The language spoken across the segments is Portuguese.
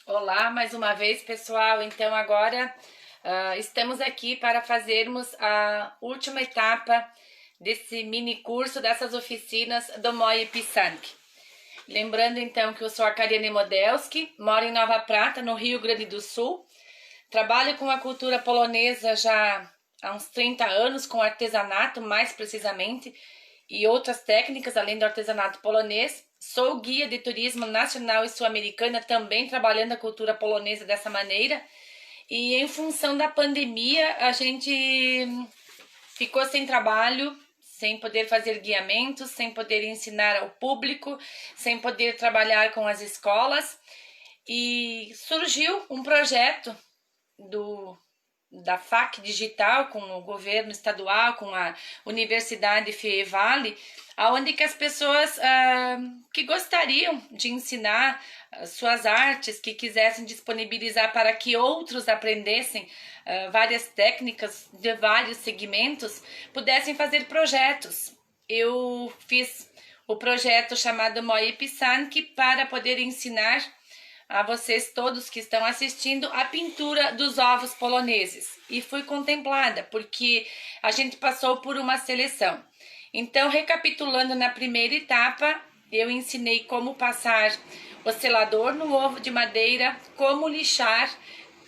Olá, mais uma vez, pessoal. Então, agora estamos aqui para fazermos a última etapa desse mini curso, dessas oficinas do Moje Pisanki. Lembrando, então, que eu sou a Kariane Modelski, moro em Nova Prata, no Rio Grande do Sul. Trabalho com a cultura polonesa já há uns 30 anos, com artesanato, mais precisamente, e outras técnicas, além do artesanato polonês. Sou guia de turismo nacional e sul-americana, também trabalhando a cultura polonesa dessa maneira. E em função da pandemia, a gente ficou sem trabalho, sem poder fazer guiamentos, sem poder ensinar ao público, sem poder trabalhar com as escolas. E surgiu um projeto da FAC Digital, com o governo estadual, com a Universidade Fievale, onde que as pessoas que gostariam de ensinar suas artes, que quisessem disponibilizar para que outros aprendessem várias técnicas de vários segmentos, pudessem fazer projetos. Eu fiz o projeto chamado Moje Pisanki para poder ensinar a vocês todos que estão assistindo a pintura dos ovos poloneses. E fui contemplada, porque a gente passou por uma seleção. Então, recapitulando, na primeira etapa, eu ensinei como passar o selador no ovo de madeira, como lixar,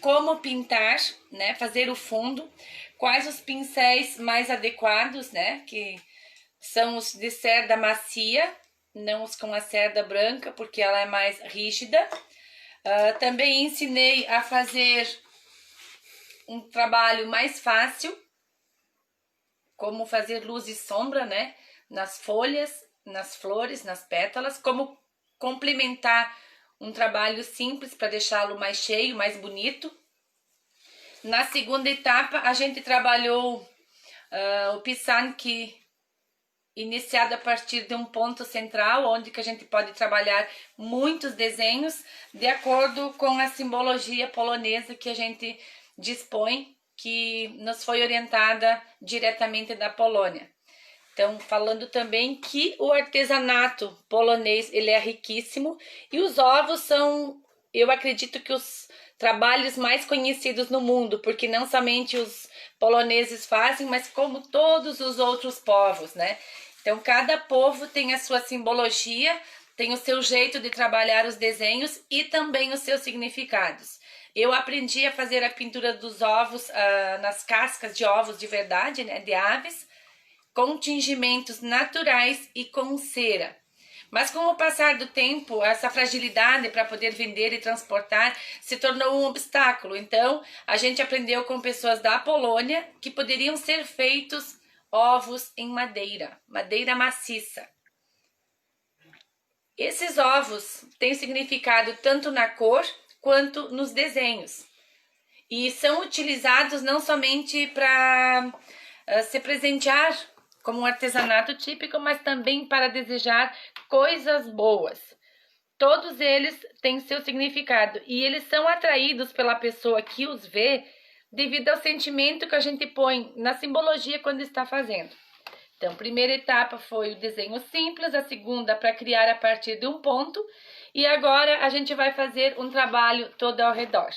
como pintar, né, fazer o fundo, quais os pincéis mais adequados, né, que são os de cerda macia, não os com a cerda branca, porque ela é mais rígida. Também ensinei a fazer um trabalho mais fácil, como fazer luz e sombra, né, nas folhas, nas flores, nas pétalas, como complementar um trabalho simples para deixá-lo mais cheio, mais bonito. Na segunda etapa, a gente trabalhou o Pisanki iniciado a partir de um ponto central, onde que a gente pode trabalhar muitos desenhos de acordo com a simbologia polonesa que a gente dispõe, que nos foi orientada diretamente da Polônia. Então, falando também que o artesanato polonês, ele é riquíssimo, e os ovos são, eu acredito que os trabalhos mais conhecidos no mundo, porque não somente os poloneses fazem, mas como todos os outros povos, né? Então, cada povo tem a sua simbologia, tem o seu jeito de trabalhar os desenhos e também os seus significados. Eu aprendi a fazer a pintura dos ovos nas cascas de ovos de verdade, né, de aves, com tingimentos naturais e com cera. Mas com o passar do tempo, essa fragilidade para poder vender e transportar se tornou um obstáculo. Então, a gente aprendeu com pessoas da Polônia que poderiam ser feitos ovos em madeira, madeira maciça. Esses ovos têm significado tanto na cor quanto nos desenhos. E são utilizados não somente para se presentear como um artesanato típico, mas também para desejar coisas boas. Todos eles têm seu significado e eles são atraídos pela pessoa que os vê devido ao sentimento que a gente põe na simbologia quando está fazendo. Então, a primeira etapa foi o desenho simples, a segunda para criar a partir de um ponto, e agora a gente vai fazer um trabalho todo ao redor.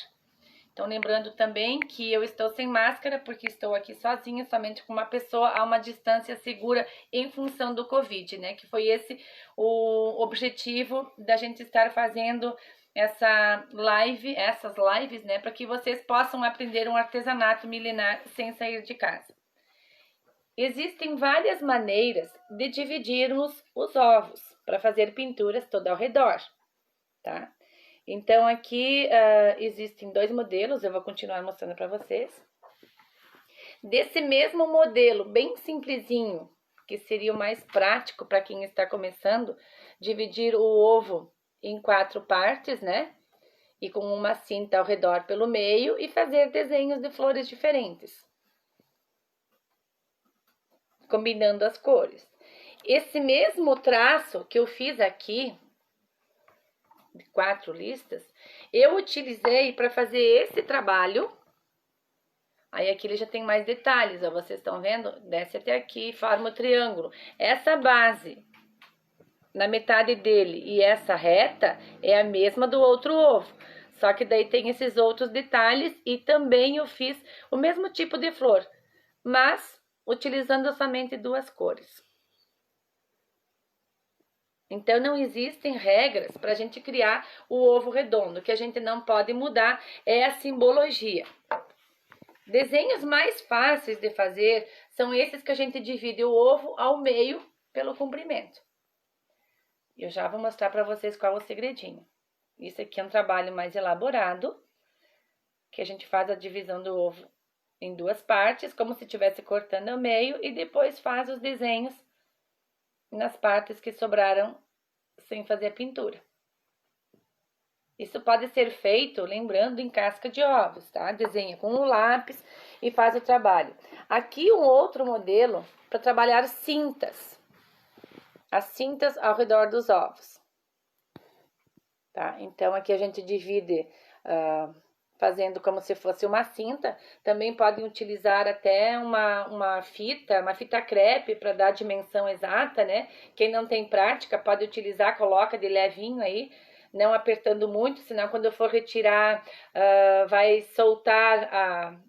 Então, lembrando também que eu estou sem máscara, porque estou aqui sozinha, somente com uma pessoa, a uma distância segura em função do Covid, né? Que foi esse o objetivo da gente estar fazendo essas lives, né? Para que vocês possam aprender um artesanato milenar sem sair de casa. Existem várias maneiras de dividirmos os ovos para fazer pinturas todo ao redor, tá? Então, aqui existem dois modelos, eu vou continuar mostrando para vocês. Desse mesmo modelo, bem simplesinho, que seria o mais prático para quem está começando, dividir o ovo em 4 partes, né? E com uma cinta ao redor pelo meio e fazer desenhos de flores diferentes, combinando as cores. Esse mesmo traço que eu fiz aqui, de 4 listas, eu utilizei para fazer esse trabalho. Aí aqui ele já tem mais detalhes, ó, vocês estão vendo? Desce até aqui, forma o triângulo. Essa base na metade dele e essa reta é a mesma do outro ovo. Só que daí tem esses outros detalhes e também eu fiz o mesmo tipo de flor, mas utilizando somente 2 cores. Então, não existem regras para a gente criar o ovo redondo. O que a gente não pode mudar é a simbologia. Desenhos mais fáceis de fazer são esses que a gente divide o ovo ao meio pelo comprimento. Eu já vou mostrar para vocês qual é o segredinho. Isso aqui é um trabalho mais elaborado, que a gente faz a divisão do ovo em 2 partes, como se estivesse cortando ao meio, e depois faz os desenhos nas partes que sobraram sem fazer a pintura. Isso pode ser feito, lembrando, em casca de ovos, tá? Desenha com um lápis e faz o trabalho. Aqui um outro modelo para trabalhar cintas. As cintas ao redor dos ovos. Tá? Então, aqui a gente divide fazendo como se fosse uma cinta. Também podem utilizar até uma fita crepe para dar a dimensão exata, né? Quem não tem prática pode utilizar, coloca de levinho aí, não apertando muito, senão quando eu for retirar vai soltar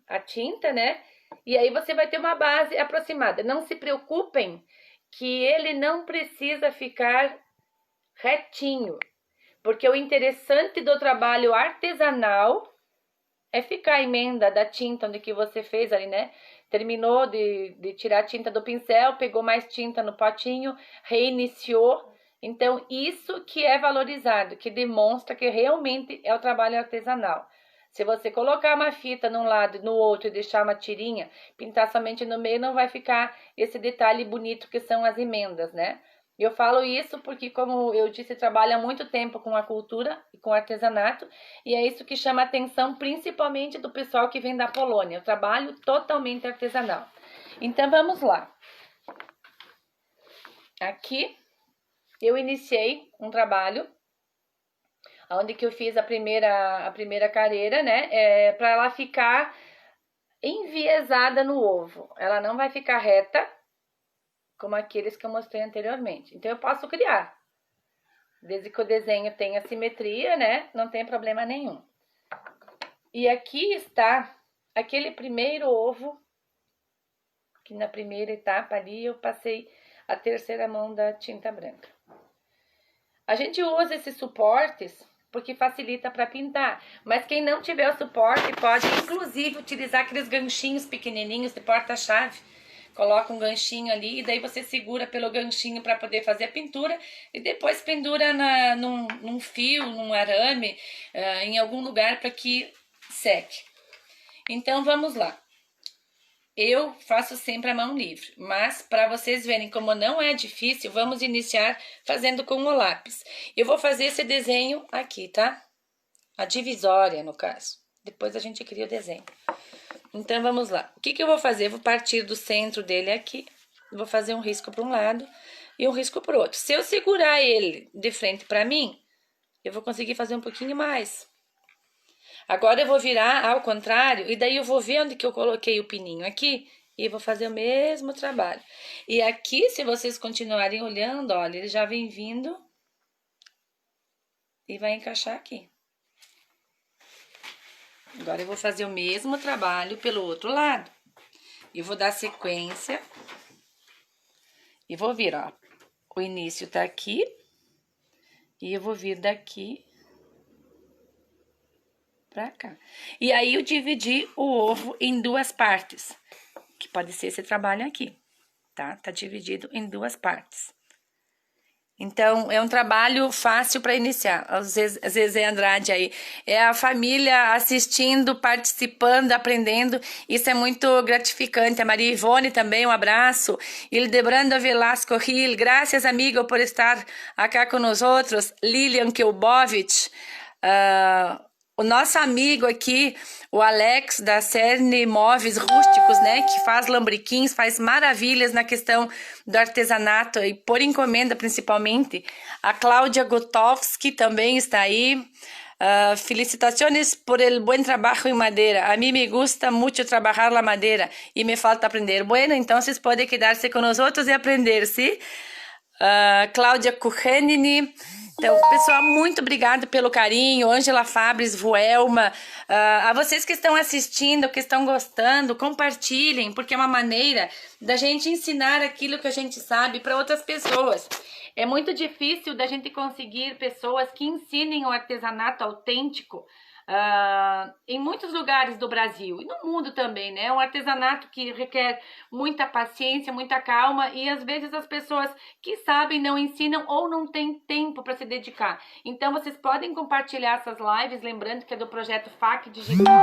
a tinta, né? E aí você vai ter uma base aproximada. Não se preocupem que ele não precisa ficar retinho, porque o interessante do trabalho artesanal é ficar a emenda da tinta onde que você fez ali, né? Terminou de tirar a tinta do pincel, pegou mais tinta no potinho, reiniciou. Então, isso que é valorizado, que demonstra que realmente é o trabalho artesanal. Se você colocar uma fita num lado e no outro e deixar uma tirinha, pintar somente no meio, não vai ficar esse detalhe bonito que são as emendas, né? Eu falo isso porque, como eu disse, trabalho há muito tempo com a cultura e com o artesanato, e é isso que chama a atenção, principalmente do pessoal que vem da Polônia. Eu trabalho totalmente artesanal. Então, vamos lá. Aqui, eu iniciei um trabalho, onde que eu fiz a primeira careira, né? Para ela ficar enviesada no ovo. Ela não vai ficar reta, como aqueles que eu mostrei anteriormente. Então, eu posso criar. Desde que o desenho tenha simetria, né? Não tem problema nenhum. E aqui está aquele primeiro ovo, que na primeira etapa ali eu passei a terceira mão da tinta branca. A gente usa esses suportes porque facilita para pintar. Mas quem não tiver o suporte pode, inclusive, utilizar aqueles ganchinhos pequenininhos de porta-chave. Coloca um ganchinho ali e daí você segura pelo ganchinho para poder fazer a pintura e depois pendura num fio, num arame, em algum lugar para que seque. Então, vamos lá. Eu faço sempre a mão livre, mas para vocês verem como não é difícil, vamos iniciar fazendo com o lápis. Eu vou fazer esse desenho aqui, tá? A divisória, no caso. Depois a gente cria o desenho. Então, vamos lá. O que eu vou fazer? Eu vou partir do centro dele aqui, vou fazer um risco para um lado e um risco para o outro. Se eu segurar ele de frente para mim, eu vou conseguir fazer um pouquinho mais. Agora eu vou virar ao contrário e daí eu vou ver onde que eu coloquei o pininho aqui e vou fazer o mesmo trabalho. E aqui, se vocês continuarem olhando, olha, ele já vem vindo e vai encaixar aqui. Agora eu vou fazer o mesmo trabalho pelo outro lado. Eu vou dar sequência e vou vir, ó. O início tá aqui e eu vou vir daqui pra cá. E aí eu dividi o ovo em 2 partes, que pode ser esse trabalho aqui, tá? Tá dividido em 2 partes. Então, é um trabalho fácil para iniciar. O Zezé Andrade aí. É a família assistindo, participando, aprendendo. Isso é muito gratificante. A Maria Ivone também, um abraço. Hildebrando Velasco Gil, graças, amigo, por estar aqui com nós outros. Lilian Kilbovich. O nosso amigo aqui, o Alex, da Cerne Móveis Rústicos, né, que faz lambriquins, faz maravilhas na questão do artesanato, e por encomenda principalmente. A Cláudia Gotowski também está aí. Felicitaciones por el buen trabajo en madera. A mí me gusta mucho trabajar la madera y me falta aprender. Bueno, entonces puede quedarse con nosotros y aprender, ¿sí? Cláudia Kuchenini. Então, pessoal, muito obrigado pelo carinho. Ângela Fabres, Vuelma. A vocês que estão assistindo, que estão gostando, compartilhem, porque é uma maneira da gente ensinar aquilo que a gente sabe para outras pessoas. É muito difícil da gente conseguir pessoas que ensinem o artesanato autêntico em muitos lugares do Brasil e no mundo também, né? É um artesanato que requer muita paciência, muita calma e às vezes as pessoas que sabem não ensinam ou não têm tempo para se dedicar. Então vocês podem compartilhar essas lives, lembrando que é do projeto FAC Digital,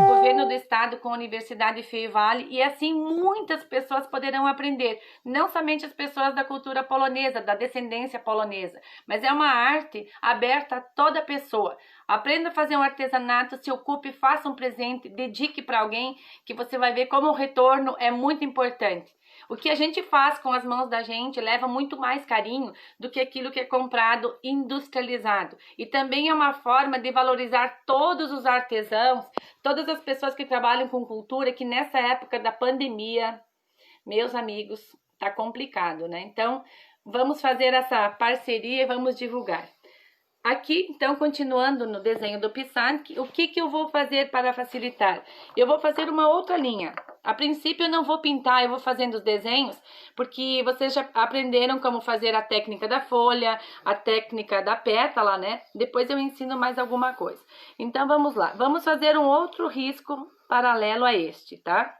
do Governo do Estado com a Universidade Fevale, e assim muitas pessoas poderão aprender, não somente as pessoas da cultura polonesa, da descendência polonesa, mas é uma arte aberta a toda pessoa. Aprenda a fazer um artesanato, se ocupe, faça um presente, dedique para alguém, que você vai ver como o retorno é muito importante. O que a gente faz com as mãos da gente leva muito mais carinho do que aquilo que é comprado industrializado. E também é uma forma de valorizar todos os artesãos, todas as pessoas que trabalham com cultura, que nessa época da pandemia, meus amigos, tá complicado, né? Então, vamos fazer essa parceria e vamos divulgar. Aqui, então, continuando no desenho do Pisanki, o que eu vou fazer para facilitar? Eu vou fazer uma outra linha. A princípio, eu não vou pintar, eu vou fazendo os desenhos, porque vocês já aprenderam como fazer a técnica da folha, a técnica da pétala, né? Depois eu ensino mais alguma coisa. Então, vamos lá. Vamos fazer um outro risco paralelo a este, tá?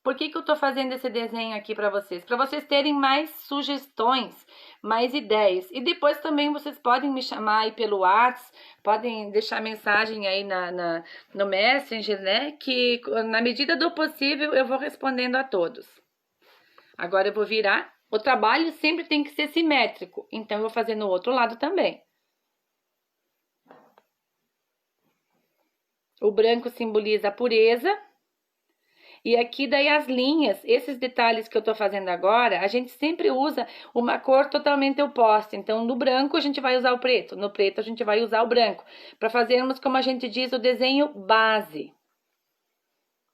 Por que eu tô fazendo esse desenho aqui para vocês? Para vocês terem mais sugestões, mais ideias. E depois também vocês podem me chamar aí pelo WhatsApp, podem deixar mensagem aí no Messenger, né? Que na medida do possível eu vou respondendo a todos. Agora eu vou virar. O trabalho sempre tem que ser simétrico, então eu vou fazer no outro lado também. O branco simboliza a pureza. E aqui daí as linhas, esses detalhes que eu tô fazendo agora, a gente sempre usa uma cor totalmente oposta. Então, no branco a gente vai usar o preto, no preto a gente vai usar o branco, para fazermos, como a gente diz, o desenho base.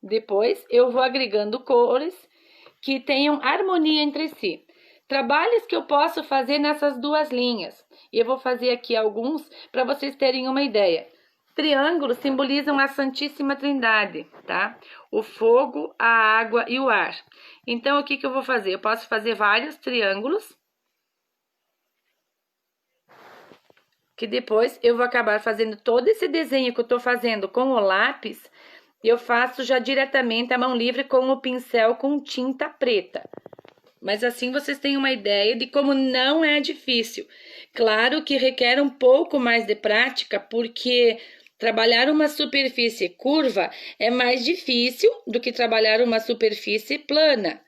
Depois eu vou agregando cores que tenham harmonia entre si. Trabalhos que eu posso fazer nessas duas linhas. E eu vou fazer aqui alguns para vocês terem uma ideia. Triângulos simbolizam a Santíssima Trindade, tá? O fogo, a água e o ar. Então, o que eu vou fazer? Eu posso fazer vários triângulos, que depois eu vou acabar fazendo todo esse desenho que eu tô fazendo com o lápis, eu faço já diretamente à mão livre com o pincel com tinta preta. Mas assim vocês têm uma ideia de como não é difícil. Claro que requer um pouco mais de prática, porque trabalhar uma superfície curva é mais difícil do que trabalhar uma superfície plana.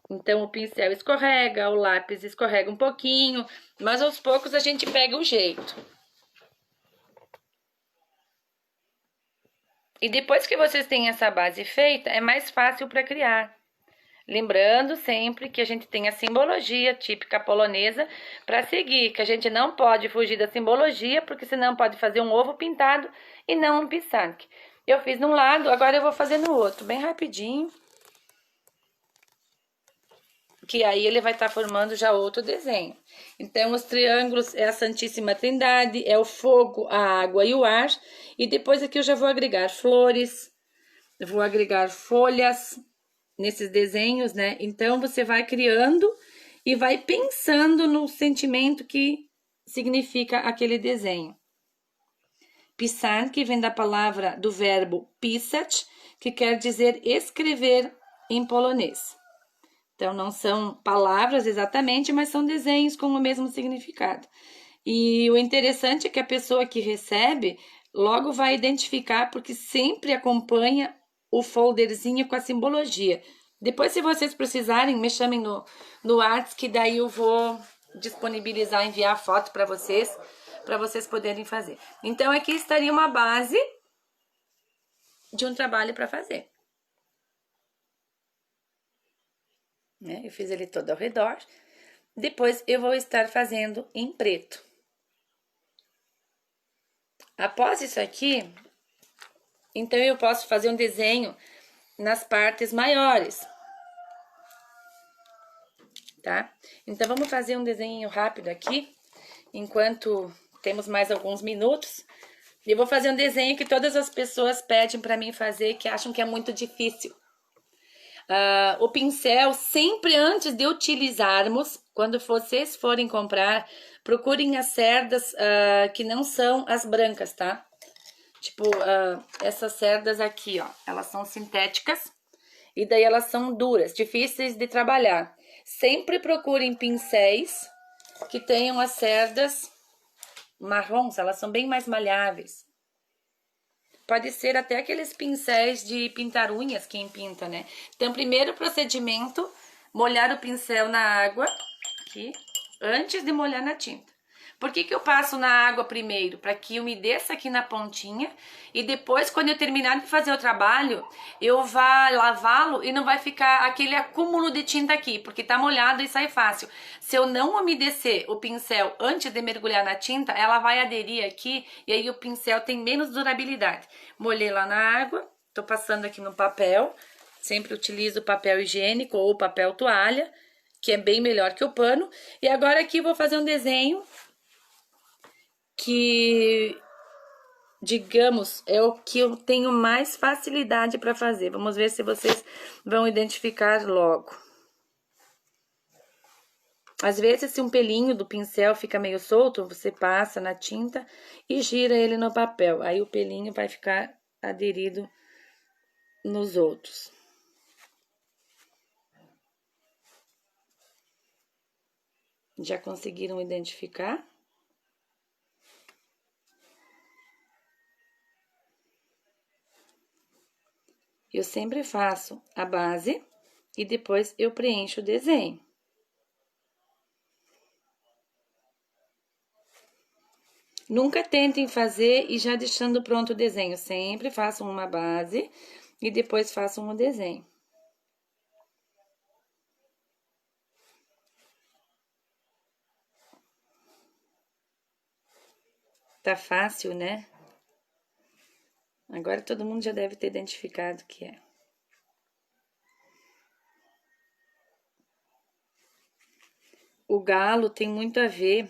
Então, o pincel escorrega, o lápis escorrega um pouquinho, mas aos poucos a gente pega o jeito. E depois que vocês têm essa base feita, é mais fácil para criar. Lembrando sempre que a gente tem a simbologia típica polonesa para seguir, que a gente não pode fugir da simbologia, porque senão pode fazer um ovo pintado e não um pisanki. Eu fiz num lado, agora eu vou fazer no outro, bem rapidinho. Que aí ele vai estar formando já outro desenho. Então, os triângulos é a Santíssima Trindade, é o fogo, a água e o ar. E depois aqui eu já vou agregar flores, eu vou agregar folhas nesses desenhos, né? Então, você vai criando e vai pensando no sentimento que significa aquele desenho. Pisanki vem da palavra, do verbo pisać, que quer dizer escrever em polonês. Então, não são palavras exatamente, mas são desenhos com o mesmo significado. E o interessante é que a pessoa que recebe logo vai identificar, porque sempre acompanha o folderzinho com a simbologia. Depois, se vocês precisarem, me chamem no WhatsApp, que daí eu vou disponibilizar, enviar a foto para vocês poderem fazer. Então, aqui estaria uma base de um trabalho para fazer. Né? Eu fiz ele todo ao redor. Depois, eu vou estar fazendo em preto. Após isso aqui, então eu posso fazer um desenho nas partes maiores. tá? Então, vamos fazer um desenho rápido aqui, enquanto temos mais alguns minutos. Eu vou fazer um desenho que todas as pessoas pedem para mim fazer, que acham que é muito difícil. O pincel, sempre antes de utilizarmos, quando vocês forem comprar, procurem as cerdas que não são as brancas, tá? Tipo, essas cerdas aqui, ó, elas são sintéticas e daí elas são duras, difíceis de trabalhar. Sempre procurem pincéis que tenham as cerdas marrons, elas são bem mais maleáveis. Pode ser até aqueles pincéis de pintar unhas, quem pinta, né? Então, primeiro procedimento, molhar o pincel na água, aqui, antes de molhar na tinta. Por que que eu passo na água primeiro? Para que umedeça aqui na pontinha e depois, quando eu terminar de fazer o trabalho, eu vá lavá-lo e não vai ficar aquele acúmulo de tinta aqui, porque tá molhado e sai fácil. Se eu não umedecer o pincel antes de mergulhar na tinta, ela vai aderir aqui e aí o pincel tem menos durabilidade. Molhei lá na água, tô passando aqui no papel, sempre utilizo papel higiênico ou papel toalha, que é bem melhor que o pano. E agora aqui eu vou fazer um desenho que, digamos, é o que eu tenho mais facilidade para fazer. Vamos ver se vocês vão identificar logo. Às vezes, se um pelinho do pincel fica meio solto, você passa na tinta e gira ele no papel. Aí o pelinho vai ficar aderido nos outros. Já conseguiram identificar? Eu sempre faço a base e depois eu preencho o desenho. Nunca tentem fazer e já deixando pronto o desenho. Sempre façam uma base e depois façam o desenho. Tá fácil, né? Agora todo mundo já deve ter identificado o que é. O galo tem muito a ver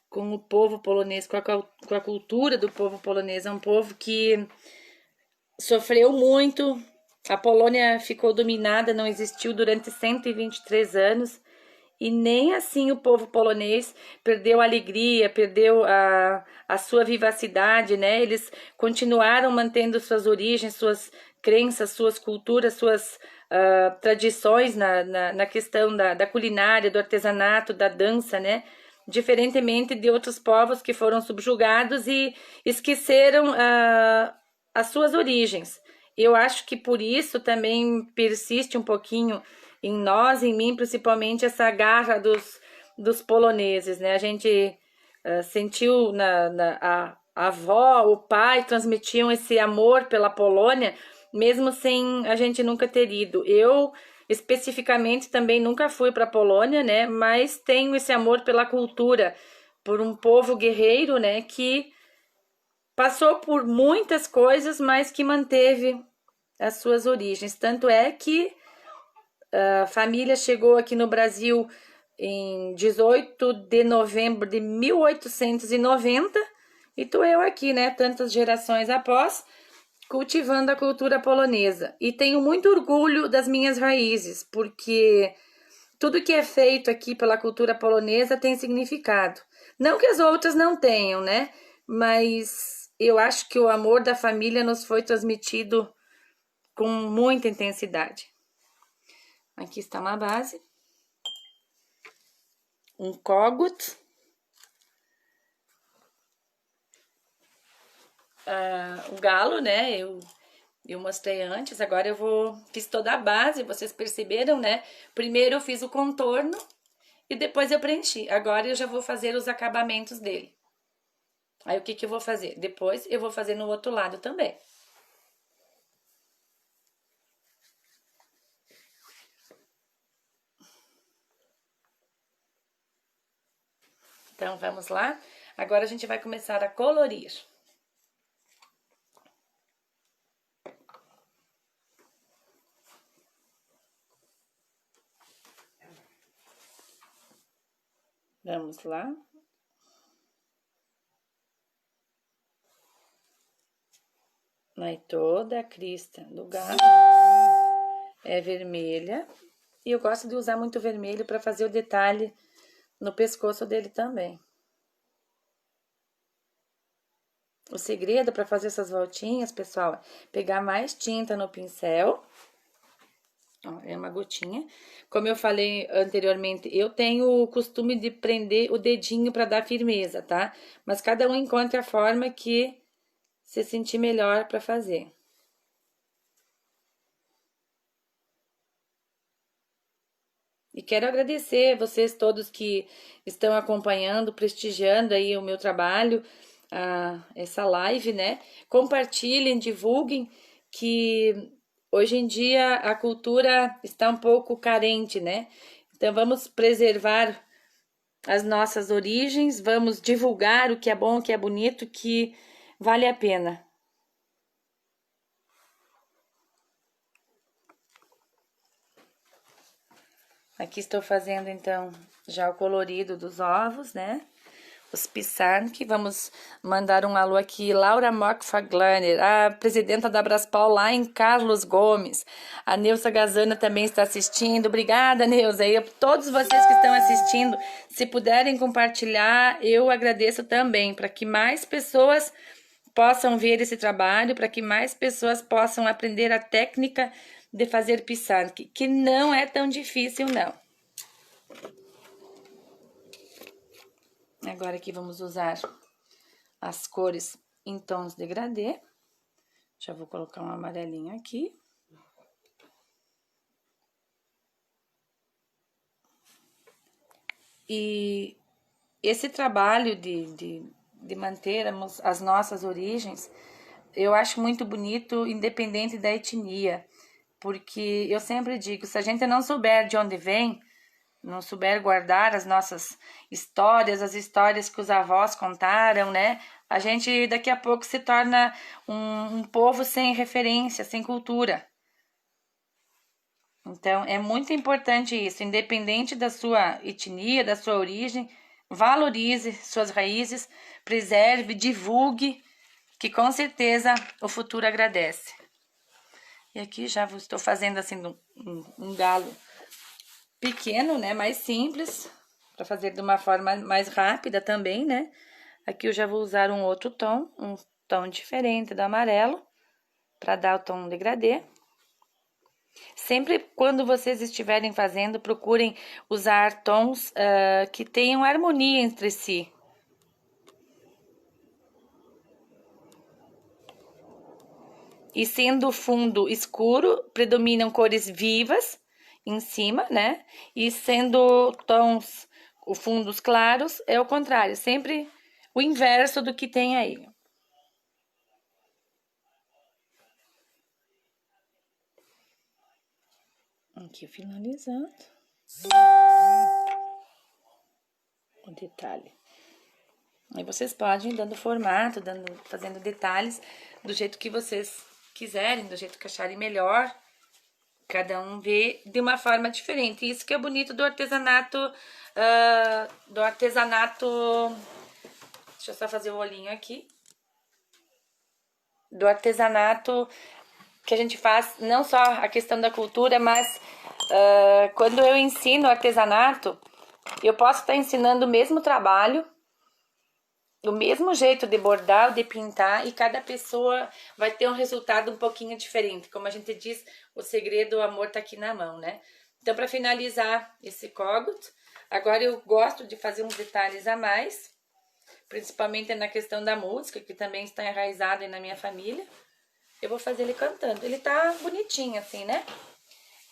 com o povo polonês, com a cultura do povo polonês. É um povo que sofreu muito. A Polônia ficou dominada, não existiu durante 123 anos. E nem assim o povo polonês perdeu a alegria, perdeu a sua vivacidade, né? Eles continuaram mantendo suas origens, suas crenças, suas culturas, suas tradições na questão da culinária, do artesanato, da dança, né? Diferentemente de outros povos que foram subjugados e esqueceram as suas origens. Eu acho que por isso também persiste um pouquinho em nós, em mim, principalmente, essa garra dos poloneses, né? A gente sentiu a avó, o pai transmitiam esse amor pela Polônia, mesmo sem a gente nunca ter ido. Eu, especificamente, também nunca fui para a Polônia, né? Mas tenho esse amor pela cultura, por um povo guerreiro, né? Que passou por muitas coisas, mas que manteve as suas origens. Tanto é que a família chegou aqui no Brasil em 18 de novembro de 1890 e tô eu aqui, né, tantas gerações após, cultivando a cultura polonesa. E tenho muito orgulho das minhas raízes, porque tudo que é feito aqui pela cultura polonesa tem significado. Não que as outras não tenham, né? Mas eu acho que o amor da família nos foi transmitido com muita intensidade. Aqui está uma base. Um kogut. O galo, né? Eu mostrei antes, agora fiz toda a base, vocês perceberam, né? Primeiro eu fiz o contorno e depois eu preenchi. Agora eu já vou fazer os acabamentos dele. Aí o que que eu vou fazer? Depois eu vou fazer no outro lado também. Então vamos lá. Agora a gente vai começar a colorir. Vamos lá. Aí toda a crista do gato é vermelha. E eu gosto de usar muito vermelho para fazer o detalhe no pescoço dele também. O segredo para fazer essas voltinhas, pessoal, é pegar mais tinta no pincel. Ó, é uma gotinha. Como eu falei anteriormente, eu tenho o costume de prender o dedinho para dar firmeza, tá? Mas cada um encontra a forma que se sentir melhor para fazer. E quero agradecer vocês todos que estão acompanhando, prestigiando aí o meu trabalho, essa live, né? Compartilhem, divulguem, que hoje em dia a cultura está um pouco carente, né? Então vamos preservar as nossas origens, vamos divulgar o que é bom, o que é bonito, que vale a pena. Aqui estou fazendo, então, já o colorido dos ovos, né? Os pisarnik. Vamos mandar um alô aqui. Laura Mock-Faglaner, a presidenta da Braspal lá em Carlos Gomes. A Neuza Gazana também está assistindo. Obrigada, Neuza. E todos vocês que estão assistindo, se puderem compartilhar, eu agradeço também, para que mais pessoas possam ver esse trabalho, para que mais pessoas possam aprender a técnica de fazer pisarnik, que não é tão difícil, não. Agora aqui vamos usar as cores em tons degradê. Já vou colocar um amarelinho aqui. E esse trabalho de mantermos as nossas origens, eu acho muito bonito, independente da etnia. Porque eu sempre digo, se a gente não souber de onde vem, não souber guardar as nossas histórias, as histórias que os avós contaram, né? A gente daqui a pouco se torna um povo sem referência, sem cultura. Então, é muito importante isso, independente da sua etnia, da sua origem, valorize suas raízes, preserve, divulgue, que com certeza o futuro agradece. E aqui já estou fazendo assim um galo pequeno, né? Mais simples, para fazer de uma forma mais rápida também, né? Aqui eu já vou usar um outro tom, um tom diferente do amarelo, para dar o tom degradê. Sempre quando vocês estiverem fazendo, procurem usar tons que tenham harmonia entre si. E sendo o fundo escuro, predominam cores vivas em cima, né? E sendo tons, os fundos claros, é o contrário, sempre o inverso do que tem aí. Aqui finalizando o detalhe. Aí vocês podem ir dando formato, fazendo detalhes do jeito que vocês quiserem, do jeito que acharem melhor. Cada um vê de uma forma diferente. Isso que é bonito do artesanato, deixa eu só fazer o olhinho aqui. Do artesanato que a gente faz, não só a questão da cultura, mas quando eu ensino artesanato, eu posso estar ensinando o mesmo trabalho, o mesmo jeito de bordar, de pintar, e cada pessoa vai ter um resultado um pouquinho diferente. Como a gente diz, o segredo, o amor tá aqui na mão, né? Então, para finalizar esse kogut, agora eu gosto de fazer uns detalhes a mais, principalmente na questão da música, que também está enraizada aí na minha família. Eu vou fazer ele cantando. Ele tá bonitinho assim, né?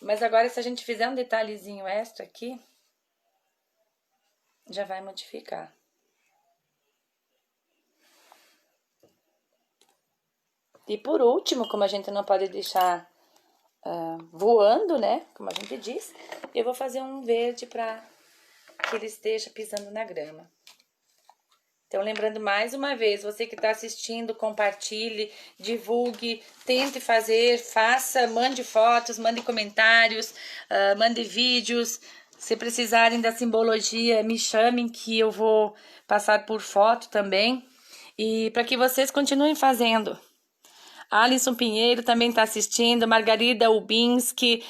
Mas agora, se a gente fizer um detalhezinho extra aqui, já vai modificar. E por último, como a gente não pode deixar voando, né? Como a gente diz, eu vou fazer um verde para que ele esteja pisando na grama. Então, lembrando mais uma vez, você que está assistindo, compartilhe, divulgue, tente fazer, faça, mande fotos, mande comentários, mande vídeos. Se precisarem da simbologia, me chamem que eu vou passar por foto também. E para que vocês continuem fazendo. Alisson Pinheiro também está assistindo, Margarida Ubinski,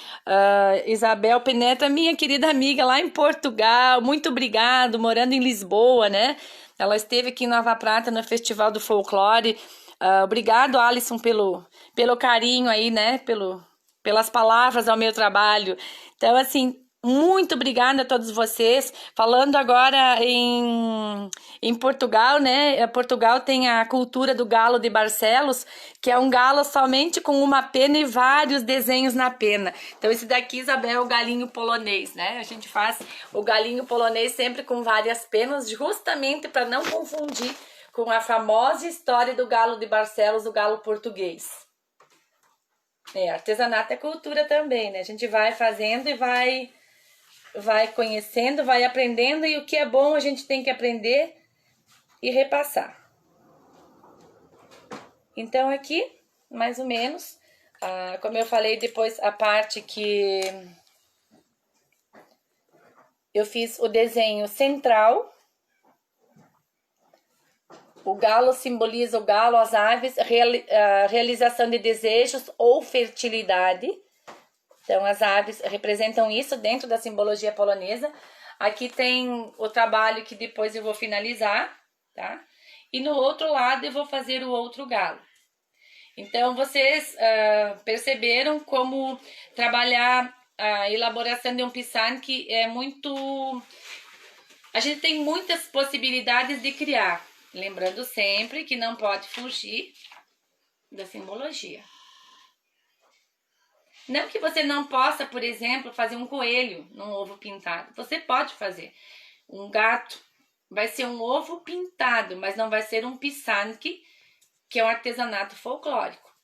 Isabel Penetra, minha querida amiga lá em Portugal, muito obrigado, morando em Lisboa, né? Ela esteve aqui em Nova Prata no Festival do Folclore. Obrigado, Alisson, pelo carinho aí, né? Pelas palavras ao meu trabalho. Então, assim, muito obrigada a todos vocês. Falando agora em Portugal, né? Portugal tem a cultura do galo de Barcelos, que é um galo somente com uma pena e vários desenhos na pena. Então, esse daqui, Isabel, é o galinho polonês, né? A gente faz o galinho polonês sempre com várias penas, justamente para não confundir com a famosa história do galo de Barcelos, o galo português. Artesanato é cultura também, né? A gente vai fazendo e vai conhecendo, vai aprendendo, e o que é bom a gente tem que aprender e repassar. Então aqui, mais ou menos, como eu falei, depois a parte que eu fiz o desenho central. O galo simboliza o galo, as aves, realização de desejos ou fertilidade. Então, as aves representam isso dentro da simbologia polonesa. Aqui tem o trabalho que depois eu vou finalizar, tá? E no outro lado eu vou fazer o outro galo. Então, vocês perceberam como trabalhar a elaboração de um pisan que é muito... A gente tem muitas possibilidades de criar. Lembrando sempre que não pode fugir da simbologia. Não que você não possa, por exemplo, fazer um coelho num ovo pintado. Você pode fazer. Um gato vai ser um ovo pintado, mas não vai ser um pisanque, que é um artesanato folclórico.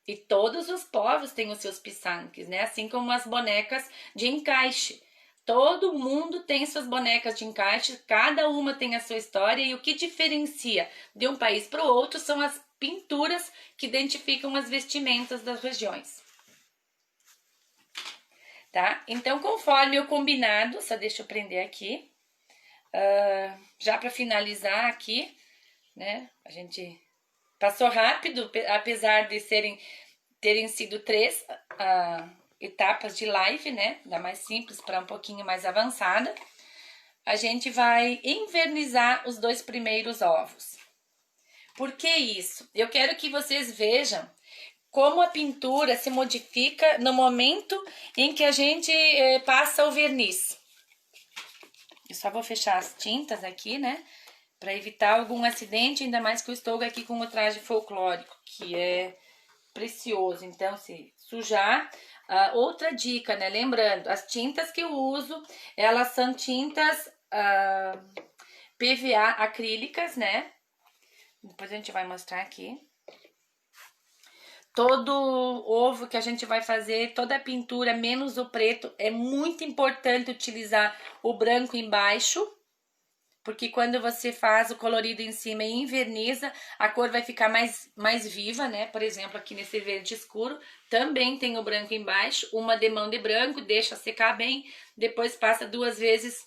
E todos os povos têm os seus pisanques, né? Assim como as bonecas de encaixe. Todo mundo tem suas bonecas de encaixe, cada uma tem a sua história, e o que diferencia de um país para o outro são as pinturas que identificam as vestimentas das regiões. Tá? Então, conforme o combinado, só deixa eu prender aqui, já para finalizar aqui, né? A gente passou rápido, apesar de terem sido 3 etapas de live, né? Da mais simples para um pouquinho mais avançada. A gente vai envernizar os 2 primeiros ovos. Por que isso? Eu quero que vocês vejam como a pintura se modifica no momento em que a gente passa o verniz. Eu só vou fechar as tintas aqui, né? Para evitar algum acidente, ainda mais que eu estou aqui com o traje folclórico, que é precioso. Então, se sujar... outra dica, né? Lembrando, as tintas que eu uso, elas são tintas PVA acrílicas, né? Depois a gente vai mostrar aqui. Todo ovo que a gente vai fazer, toda a pintura, menos o preto, é muito importante utilizar o branco embaixo, porque quando você faz o colorido em cima e inverniza, a cor vai ficar mais viva, né? Por exemplo, aqui nesse verde escuro, também tem o branco embaixo, uma demão de branco, deixa secar bem, depois passa 2 vezes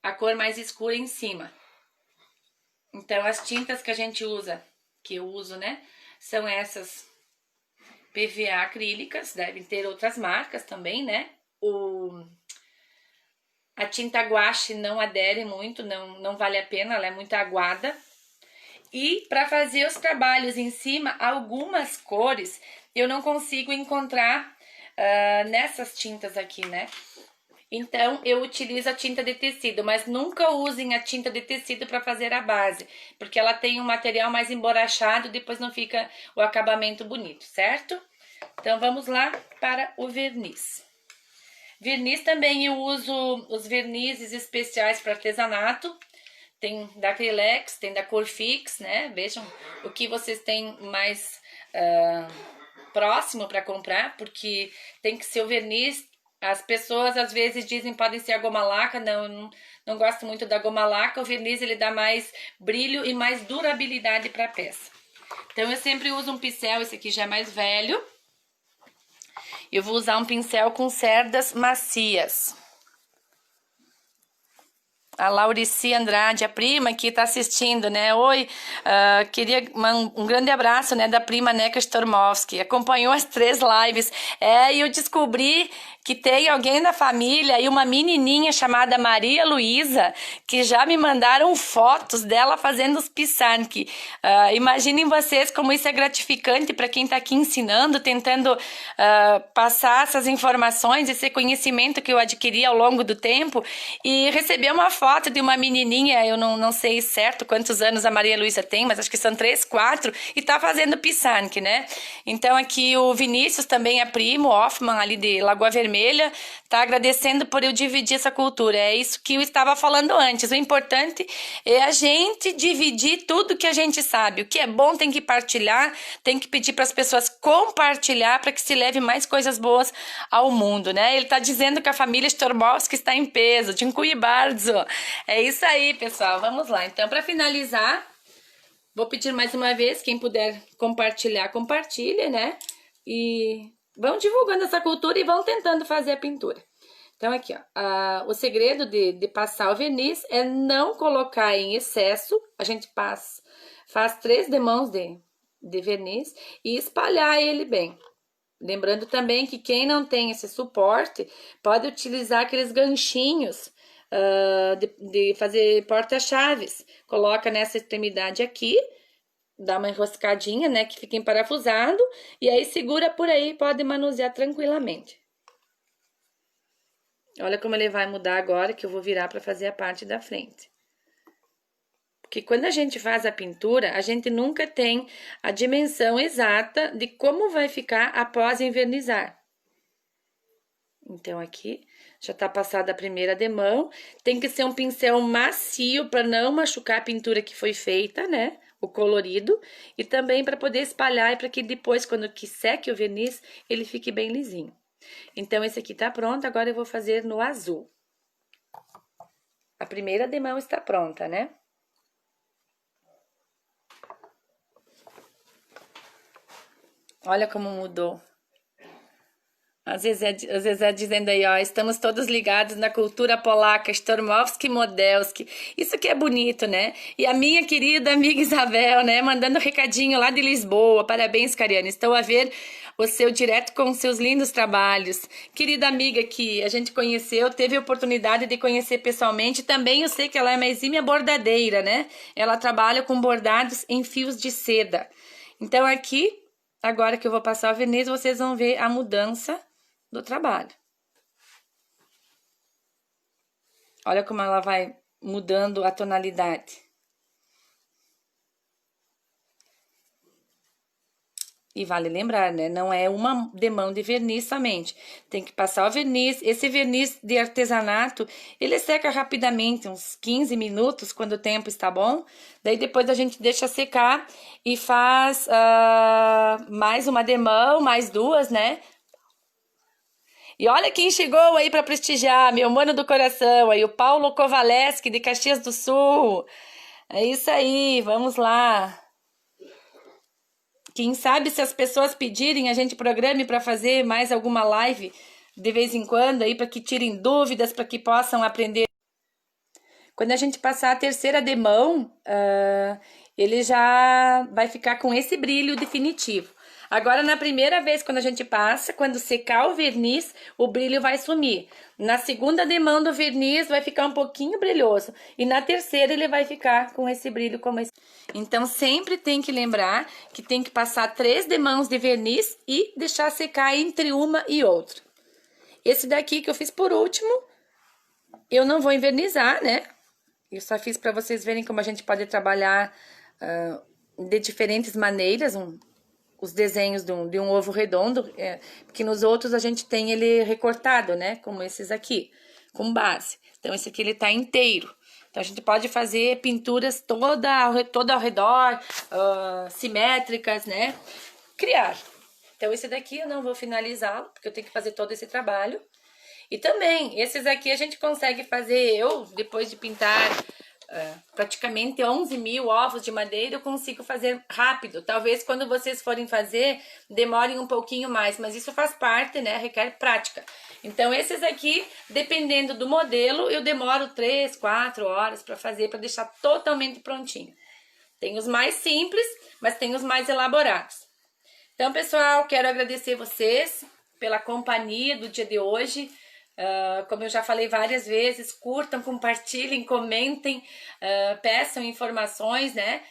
a cor mais escura em cima. Então, as tintas que a gente usa, que eu uso, né? São essas PVA acrílicas, devem ter outras marcas também, né? A tinta guache não adere muito, não vale a pena, ela é muito aguada. E para fazer os trabalhos em cima, algumas cores eu não consigo encontrar nessas tintas aqui, né? Então, eu utilizo a tinta de tecido, mas nunca usem a tinta de tecido para fazer a base, porque ela tem um material mais emborrachado, depois não fica o acabamento bonito, certo? Então, vamos lá para o verniz. Verniz também eu uso os vernizes especiais para artesanato. Tem da Acrylex, tem da Corfix, né? Vejam o que vocês têm mais próximo para comprar, porque tem que ser o verniz. As pessoas às vezes dizem podem ser a goma laca, não gosto muito da goma laca. O verniz ele dá mais brilho e mais durabilidade para a peça. Então eu sempre uso um pincel, esse aqui já é mais velho. Eu vou usar um pincel com cerdas macias. A Laurici Andrade, a prima que está assistindo, né? Oi, queria um grande abraço, né, da prima Neca Stormovski. Acompanhou as 3 lives. E eu descobri que tem alguém da família e uma menininha chamada Maria Luísa, que já me mandaram fotos dela fazendo os pisanque. Imaginem vocês como isso é gratificante para quem está aqui ensinando, tentando passar essas informações, esse conhecimento que eu adquiri ao longo do tempo, e receber uma foto de uma menininha, eu não sei certo quantos anos a Maria Luísa tem, mas acho que são 3, 4, e tá fazendo pisanque, né? Então aqui o Vinícius também é primo, Hoffman ali de Lagoa Vermelha, tá agradecendo por eu dividir essa cultura. É isso que eu estava falando antes. O importante é a gente dividir tudo que a gente sabe. O que é bom tem que partilhar, tem que pedir para as pessoas compartilhar para que se leve mais coisas boas ao mundo, né? Ele tá dizendo que a família Stormovski está em peso, dziękuję bardzo. É isso aí, pessoal. Vamos lá. Então, para finalizar, vou pedir mais uma vez, quem puder compartilhar, compartilha, né? E vão divulgando essa cultura e vão tentando fazer a pintura. Então, aqui, ó, o segredo de passar o verniz é não colocar em excesso. A gente faz 3 demãos de verniz e espalhar ele bem. Lembrando também que quem não tem esse suporte pode utilizar aqueles ganchinhos de fazer porta-chaves. Coloca nessa extremidade aqui, dá uma enroscadinha, né, que fica emparafusado, e aí segura por aí, pode manusear tranquilamente. Olha como ele vai mudar agora, que eu vou virar para fazer a parte da frente. Porque quando a gente faz a pintura, a gente nunca tem a dimensão exata de como vai ficar após envernizar. Então, aqui já tá passada a primeira demão. Tem que ser um pincel macio para não machucar a pintura que foi feita, né? O colorido. E também para poder espalhar e para que depois, quando que seque o verniz, ele fique bem lisinho. Então, esse aqui tá pronto. Agora eu vou fazer no azul. A primeira demão está pronta, né? Olha como mudou. A Zezé dizendo aí, ó, estamos todos ligados na cultura polaca, Stormovski, Modelski. Isso que é bonito, né? E a minha querida amiga Isabel, né, mandando um recadinho lá de Lisboa. Parabéns, Cariane. Estou a ver o seu direto com os seus lindos trabalhos. Querida amiga que a gente conheceu, teve a oportunidade de conhecer pessoalmente. Também eu sei que ela é uma exímia bordadeira, né? Ela trabalha com bordados em fios de seda. Então aqui, agora que eu vou passar o verniz, vocês vão ver a mudança do trabalho. Olha como ela vai mudando a tonalidade. E vale lembrar, né? Não é uma demão de verniz somente. Tem que passar o verniz. Esse verniz de artesanato, ele seca rapidamente, uns 15 minutos, quando o tempo está bom. Daí depois a gente deixa secar e faz mais uma demão, mais 2, né? E olha quem chegou aí para prestigiar, meu mano do coração, aí o Paulo Kovaleski, de Caxias do Sul. É isso aí, vamos lá. Quem sabe se as pessoas pedirem, a gente programe para fazer mais alguma live de vez em quando aí, para que tirem dúvidas, para que possam aprender. Quando a gente passar a terceira demão, ele já vai ficar com esse brilho definitivo. Agora, na primeira vez, quando a gente passa, quando secar o verniz, o brilho vai sumir. Na segunda demão do verniz, vai ficar um pouquinho brilhoso. E na terceira, ele vai ficar com esse brilho como esse. Então, sempre tem que lembrar que tem que passar 3 demãos de verniz e deixar secar entre uma e outra. Esse daqui que eu fiz por último, eu não vou envernizar, né? Eu só fiz para vocês verem como a gente pode trabalhar de diferentes maneiras, os desenhos de um ovo redondo, porque nos outros a gente tem ele recortado, né? Como esses aqui, com base. Então, esse aqui ele tá inteiro. Então, a gente pode fazer pinturas toda ao redor, simétricas, né? Criar. Então, esse daqui eu não vou finalizá-lo, porque eu tenho que fazer todo esse trabalho. E também, esses aqui a gente consegue fazer, depois de pintar praticamente 11 mil ovos de madeira, eu consigo fazer rápido. Talvez quando vocês forem fazer, demorem um pouquinho mais, mas isso faz parte, né? Requer prática. Então, esses aqui, dependendo do modelo, eu demoro 3, 4 horas para fazer, para deixar totalmente prontinho. Tem os mais simples, mas tem os mais elaborados. Então, pessoal, quero agradecer vocês pela companhia do dia de hoje. Como eu já falei várias vezes, curtam, compartilhem, comentem, peçam informações, né?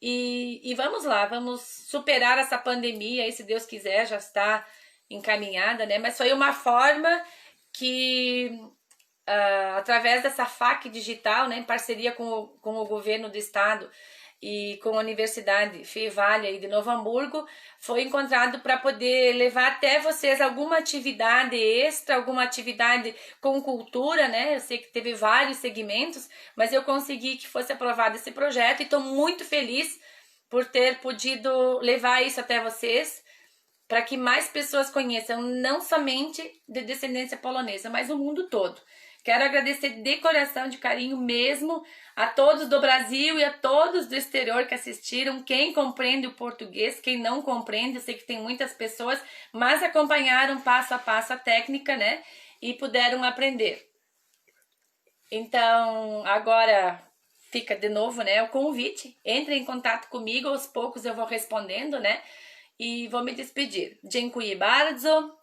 E vamos lá, vamos superar essa pandemia, aí, se Deus quiser, já está encaminhada, né? Mas foi uma forma que, através dessa FAQ digital, né, em parceria com o governo do estado e com a Universidade Fevale aí de Novo Hamburgo, foi encontrado para poder levar até vocês alguma atividade extra, alguma atividade com cultura, né? Eu sei que teve vários segmentos, mas eu consegui que fosse aprovado esse projeto e estou muito feliz por ter podido levar isso até vocês, para que mais pessoas conheçam, não somente de descendência polonesa, mas o mundo todo. Quero agradecer de coração, de carinho mesmo, a todos do Brasil e a todos do exterior que assistiram, quem compreende o português, quem não compreende, eu sei que tem muitas pessoas, mas acompanharam passo a passo a técnica, né? E puderam aprender. Então, agora fica de novo, né, o convite. Entre em contato comigo, aos poucos eu vou respondendo, né? E vou me despedir. Dziękuję bardzo,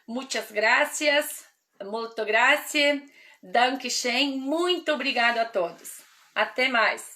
muchas gracias, molto grazie, danke schön, muito obrigado a todos. Até mais!